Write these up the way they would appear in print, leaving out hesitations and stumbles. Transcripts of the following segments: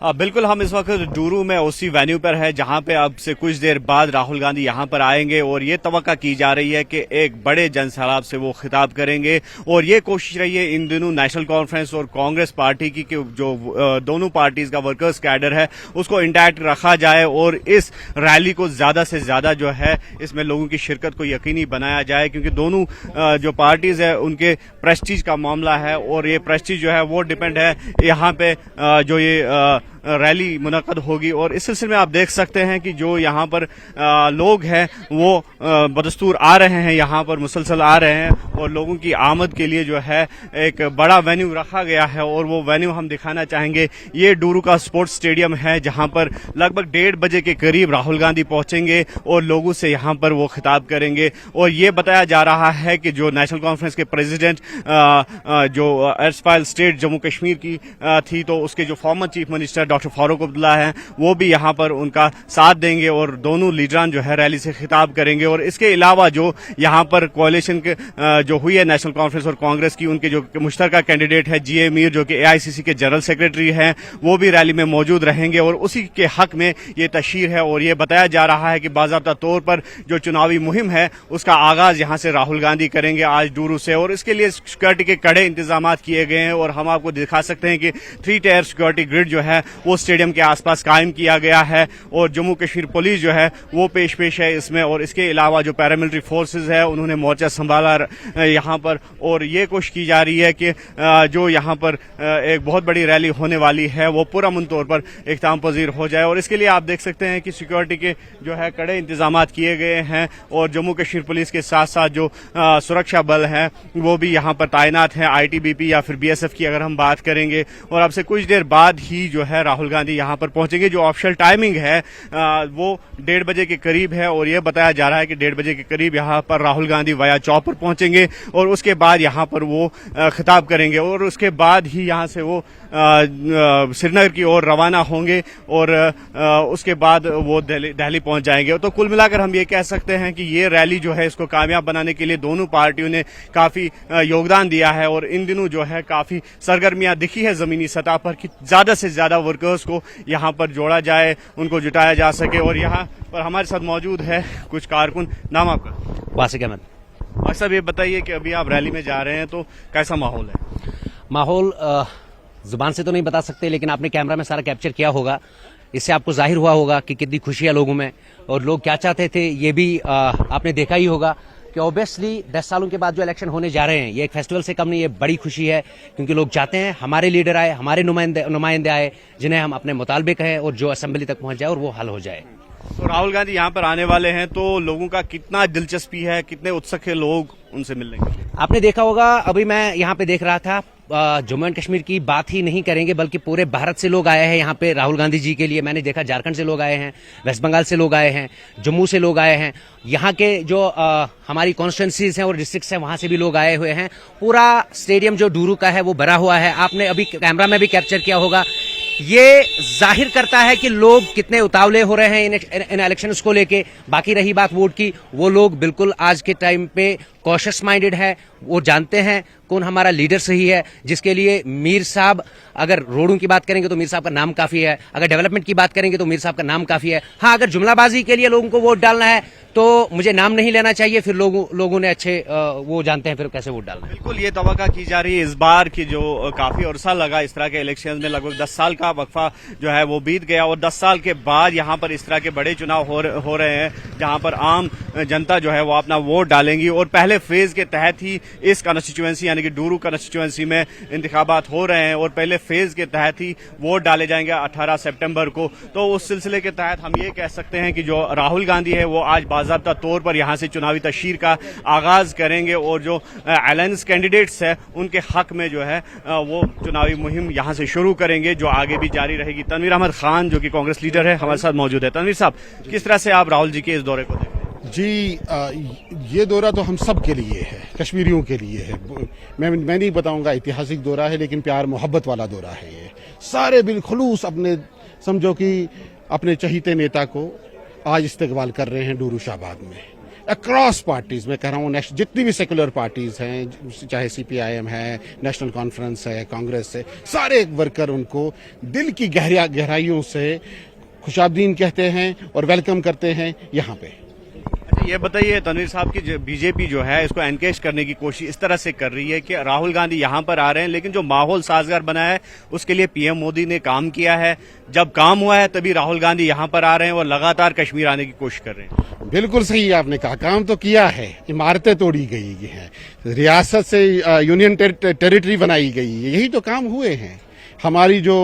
बिल्कुल, हम इस वक्त डूरू में उसी वेन्यू पर है जहां पे अब से कुछ देर बाद राहुल गांधी यहां पर आएंगे और ये तवक्का की जा रही है कि एक बड़े जनसैलाब से वो खिताब करेंगे। और ये कोशिश रही है इन दिनों नेशनल कॉन्फ्रेंस और कांग्रेस पार्टी की कि जो दोनों पार्टीज का वर्कर्स कैडर है उसको इंटैक्ट रखा जाए और इस रैली को ज्यादा से ज्यादा जो है इसमें लोगों की शिरकत को यकीनी बनाया जाए, क्योंकि दोनों जो पार्टीज है उनके प्रेस्टीज का मामला है और ये प्रेस्टीज जो है वो डिपेंड है यहाँ पे जो ये रैली मुनक्कद होगी। और इस सिलसिले में आप देख सकते हैं कि जो यहाँ पर लोग हैं वो बदस्तूर आ रहे हैं, यहाँ पर मुसलसल आ रहे हैं और लोगों की आमद के लिए जो है एक बड़ा वेन्यू रखा गया है और वो वेन्यू हम दिखाना चाहेंगे। ये डूरू का स्पोर्ट्स स्टेडियम है जहाँ पर लगभग 1:30 बजे के करीब राहुल गांधी पहुंचेंगे और लोगों से यहाँ पर वो खिताब करेंगे। और ये बताया जा रहा है कि जो नेशनल कॉन्फ्रेंस के प्रेसिडेंट जो एर्सपाइल स्टेट जम्मू कश्मीर की थी, तो उसके जो former chief minister doctor Farooq Abdullah हैं वो भी यहाँ पर उनका साथ देंगे और दोनों लीडरान जो है रैली से खिताब करेंगे। और इसके अलावा जो यहाँ पर कोalition के जो हुई है नेशनल कॉन्फ्रेंस और कांग्रेस की, उनके जो मुश्तरका कैंडिडेट है जीए मीर जो कि एआईसीसी के जनरल सेक्रेटरी हैं, वो भी रैली में मौजूद रहेंगे और उसी के हक में ये तशहीर है। और ये बताया जा रहा है कि बाज़ाब्ता तौर पर जो चुनावी मुहिम है उसका आगाज यहाँ से राहुल गांधी करेंगे आज डूरू से। और इसके लिए सिक्योरिटी के कड़े इंतजाम किए गए हैं और हम आपको दिखा सकते हैं कि 3 टायर सिक्योरिटी ग्रिड जो है वो स्टेडियम के आसपास कायम किया गया है और जम्मू कश्मीर पुलिस जो है वो पेश है इसमें। और इसके अलावा जो पैरामिलिट्री फोर्सेस है उन्होंने मोर्चा संभाला यहाँ पर। और ये कोशिश की जा रही है कि जो यहाँ पर एक बहुत बड़ी रैली होने वाली है वो पुरअमन तौर पर इख्तिताम पजीर हो जाए। और इसके लिए आप देख सकते हैं कि सिक्योरिटी के जो है कड़े इंतजाम किए गए हैं और जम्मू कश्मीर पुलिस के साथ साथ जो सुरक्षा बल हैं वो भी यहाँ पर तैनात हैं, आईटीबीपी या फिर बीएसएफ की अगर हम बात करेंगे। और अब से कुछ देर बाद ही जो है राहुल गांधी यहाँ पर पहुंचेंगे। जो ऑफिशियल टाइमिंग है वो 1:30 बजे के करीब है और ये बताया जा रहा है कि 1:30 बजे के करीब यहाँ पर राहुल गांधी वाया चौपर पहुंचेंगे और उसके बाद यहाँ पर वो खिताब करेंगे और उसके बाद ही यहाँ से वो श्रीनगर की ओर रवाना होंगे और उसके बाद वो दिल्ली पहुंच जाएंगे। तो कुल मिलाकर हम ये कह सकते हैं कि ये रैली जो है इसको कामयाब बनाने के लिए दोनों पार्टियों ने काफी योगदान दिया है और इन दिनों जो है काफी सरगर्मियां दिखी है जमीनी सतह पर कि ज्यादा से ज्यादा वर्कर्स को यहाँ पर जोड़ा जाए, उनको जुटाया जा सके। और यहाँ पर हमारे साथ मौजूद है कुछ कारकुन। नाम आपका? वासिक अहमद। साहब ये बताइए कि अभी आप रैली में जा रहे हैं तो कैसा माहौल है? माहौल जुबान से तो नहीं बता सकते, लेकिन आपने कैमरा में सारा कैप्चर किया होगा, इससे आपको जाहिर हुआ होगा कि कितनी खुशी है लोगों में और लोग क्या चाहते थे ये भी आपने देखा ही होगा कि ऑब्वियसली 10 सालों के बाद जो इलेक्शन होने जा रहे हैं ये एक फेस्टिवल से कम नहीं, ये बड़ी खुशी है क्योंकि लोग चाहते हैं हमारे लीडर आए, हमारे नुमाइंदे आए जिन्हें हम अपने मुतालबे कहें और जो असेंबली तक पहुंच जाए और वो हल हो जाए। तो राहुल गांधी यहाँ पर आने वाले हैं तो लोगों का कितना दिलचस्पी है, कितने उत्सुक है लोग उनसे मिलने के लिए? आपने देखा होगा, अभी मैं यहाँ पे देख रहा था, जम्मू एंड कश्मीर की बात ही नहीं करेंगे बल्कि पूरे भारत से लोग आए हैं यहाँ पे राहुल गांधी जी के लिए। मैंने देखा झारखंड से लोग आए हैं, वेस्ट बंगाल से लोग आए हैं, जम्मू से लोग आए हैं, यहाँ के जो हमारी कॉन्स्टिट्यूंसीज हैं और डिस्ट्रिक्ट्स हैं वहां से भी लोग आए हुए हैं। पूरा स्टेडियम जो डूरू का है वो भरा हुआ है, आपने अभी कैमरा में भी कैप्चर किया होगा। ये जाहिर करता है कि लोग कितने उतावले हो रहे हैं इन इलेक्शंस को लेके। बाकी रही बात वोट की, वो लोग बिल्कुल आज के टाइम पे कॉशियस माइंडेड है, वो जानते हैं कौन हमारा लीडर सही है, जिसके लिए मीर साहब, अगर रोडों की बात करेंगे तो मीर साहब का नाम काफी है, अगर डेवलपमेंट की बात करेंगे तो मीर साहब का नाम काफी है। हाँ, अगर जुमलाबाजी के लिए लोगों को वोट डालना है तो मुझे नाम नहीं लेना चाहिए, फिर लोगों ने अच्छे वो जानते हैं फिर कैसे वोट डालना है। बिल्कुल ये तवक्का की जा रही है इस बार की जो काफी अरसा लगा इस तरह के इलेक्शन में, लगभग 10 साल का वक्फा जो है वो बीत गया और 10 साल के बाद यहाँ पर इस तरह के बड़े चुनाव हो रहे हैं जहाँ पर आम जनता जो है वो अपना वोट डालेंगी। और पहले फेज के तहत ही इस कंस्टिट्यूएंसी यानी कि डूरू कंस्टिट्यूएंसी में इंतखाबात हो रहे हैं और पहले फेज के तहत ही वोट डाले जाएंगे 18 सितंबर को। तो उस सिलसिले के तहत हम ये कह सकते हैं कि जो राहुल गांधी है वो आज बाज़ाब्ता तौर पर यहाँ से चुनावी तशहीर का आगाज करेंगे और जो अलायंस कैंडिडेट्स है उनके हक में जो है वो चुनावी मुहिम यहाँ से शुरू करेंगे जो आगे भी जारी रहेगी। तनवीर अहमद खान जो कि कांग्रेस लीडर है हमारे साथ मौजूद है। तनवीर साहब, किस तरह से आप राहुल जी के इस दौरे को देखते हैं? जी, ये दौरा तो हम सब के लिए है, कश्मीरियों के लिए है। मैं नहीं बताऊंगा ऐतिहासिक दौरा है, लेकिन प्यार मोहब्बत वाला दौरा है। ये सारे बिलखुलूस अपने समझो कि अपने चहीते नेता को आज इस्तकबाल कर रहे हैं डूरू शाहबाद में। अक्रॉस पार्टीज, मैं कह रहा हूँ जितनी भी सेकुलर पार्टीज हैं, चाहे CPIM है, नेशनल कॉन्फ्रेंस है, कांग्रेस है, सारे वर्कर उनको दिल की गहराइयों से खुशाबदीन कहते हैं और वेलकम करते हैं यहाँ पे। अच्छा, ये बताइए तनवीर साहब की बीजेपी जो है इसको एनकेज करने की कोशिश इस तरह से कर रही है कि राहुल गांधी यहाँ पर आ रहे हैं, लेकिन जो माहौल साजगार बना है उसके लिए PM मोदी ने काम किया है। जब काम हुआ है तभी राहुल गांधी यहाँ पर आ रहे हैं और लगातार कश्मीर आने की कोशिश कर रहे हैं। बिल्कुल सही आपने कहा, काम तो किया है, इमारतें तोड़ी गई हैं, रियासत से यूनियन टेरिटरी बनाई गई है, यही तो काम हुए हैं। हमारी जो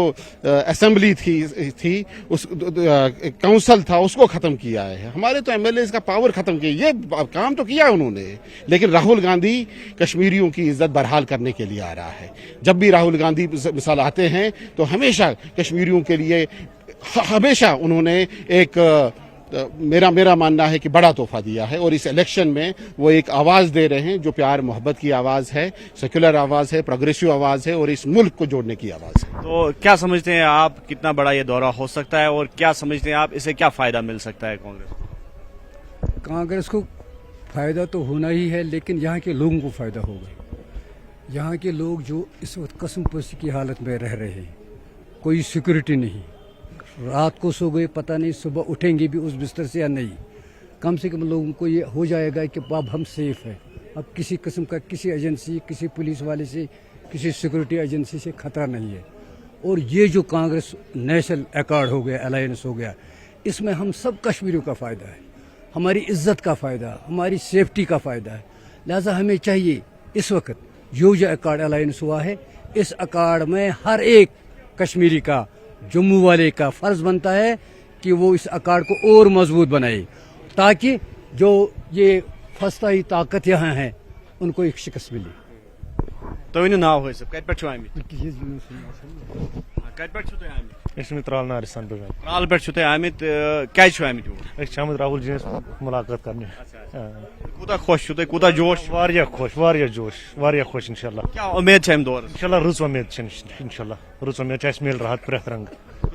असेंबली थी उस काउंसिल था उसको खत्म किया है, हमारे तो MLAs का पावर खत्म किया, ये काम तो किया उन्होंने। लेकिन राहुल गांधी कश्मीरियों की इज्जत बरहाल करने के लिए आ रहा है। जब भी राहुल गांधी मिसाल आते हैं तो हमेशा कश्मीरियों के लिए हमेशा उन्होंने एक मेरा मानना है कि बड़ा तोहफा दिया है, और इस इलेक्शन में वो एक आवाज दे रहे हैं जो प्यार मोहब्बत की आवाज है, सेक्युलर आवाज है, प्रोग्रेसिव आवाज है और इस मुल्क को जोड़ने की आवाज है। तो क्या समझते हैं आप, कितना बड़ा ये दौरा हो सकता है और क्या समझते हैं आप, इससे क्या फायदा मिल सकता है कांग्रेस को? कांग्रेस को फायदा तो होना ही है, लेकिन यहाँ के लोगों को फायदा होगा। यहाँ के लोग जो इस वक्त कसमपोशी की हालत में रह रहे हैं, कोई सिक्योरिटी नहीं, रात को सो गए पता नहीं सुबह उठेंगे भी उस बिस्तर से या नहीं, कम से कम लोगों को ये हो जाएगा कि अब हम सेफ हैं, अब किसी किस्म का किसी एजेंसी, किसी पुलिस वाले से, किसी सिक्योरिटी एजेंसी से खतरा नहीं है। और ये जो कांग्रेस नेशनल अकॉर्ड हो गया, अलायंस हो गया, इसमें हम सब कश्मीरियों का फ़ायदा है, हमारी इज्जत का फ़ायदा, हमारी सेफ्टी का फ़ायदा है। लिहाजा हमें चाहिए इस वक्त जो अकॉर्ड अलायंस हुआ है, इस अकॉर्ड में हर एक कश्मीरी का, जम्मू वाले का फर्ज बनता है कि वो इस अकॉर्ड को और मजबूत बनाए, ताकि जो ये फस्ताई ताकत यहाँ है उनको एक शिकस्त मिले। तो इन नाव हो सब कत पे छु आमित कत पे छु तो आमित इसमें त्राल नारिस्तान पे त्राल पे छु तो आमित क्या छु आमित आमित राहुल जी मुलाकात करने कूता खुश छु तो कूता जोश वारिया खुश वारिया जोश वारिया खुश इंशाल्लाह क्या उम्मीद है हम दौर इंशाल्लाह रुच उम्मीद छ इंशाल्लाह रुच उम्मीद छ मिल राहत प्रथ रंग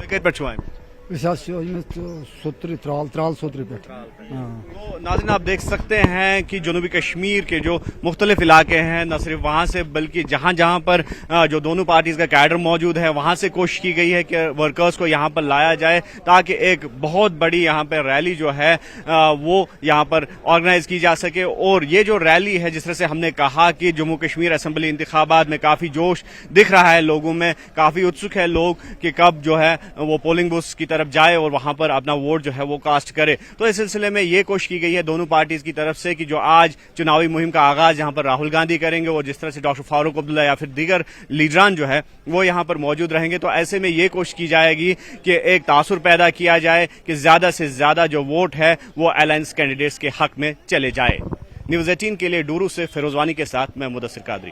कत पे छु आमित सोत्री त्राल सोत्री पे। तो नाज़रीन आप देख सकते हैं कि जनूबी कश्मीर के जो मुख्तलिफ इलाके हैं, न सिर्फ वहाँ से बल्कि जहाँ जहाँ पर जो दोनों पार्टीज का कैडर मौजूद है वहाँ से कोशिश की गई है कि वर्कर्स को यहाँ पर लाया जाए, ताकि एक बहुत बड़ी यहाँ पर रैली जो है वो यहाँ पर ऑर्गेनाइज की जा सके। और ये जो रैली है, जिस तरह से हमने कहा कि जम्मू कश्मीर असेंबली इंतखाबात में काफ़ी जोश दिख रहा है, लोगों में काफ़ी उत्सुक है लोग कि कब जो है वो पोलिंग बूथ की तरफ जाए और वहां पर अपना वोट जो है वो कास्ट करे। तो इस सिलसिले में ये कोशिश की गई है दोनों पार्टीज की तरफ से कि जो आज चुनावी मुहिम का आगाज यहां पर राहुल गांधी करेंगे और जिस तरह से डॉक्टर फारूक अब्दुल्ला या फिर दीगर लीडरान जो है वो यहां पर मौजूद रहेंगे, तो ऐसे में ये कोशिश की जाएगी कि एक तासुर पैदा किया जाए कि ज्यादा से ज्यादा जो वोट है वो अलायंस कैंडिडेट्स के हक में चले जाए। न्यूज़ 18 के लिए डूरू से फिरोजवानी के साथ मैं मुदस्सिर कादरी।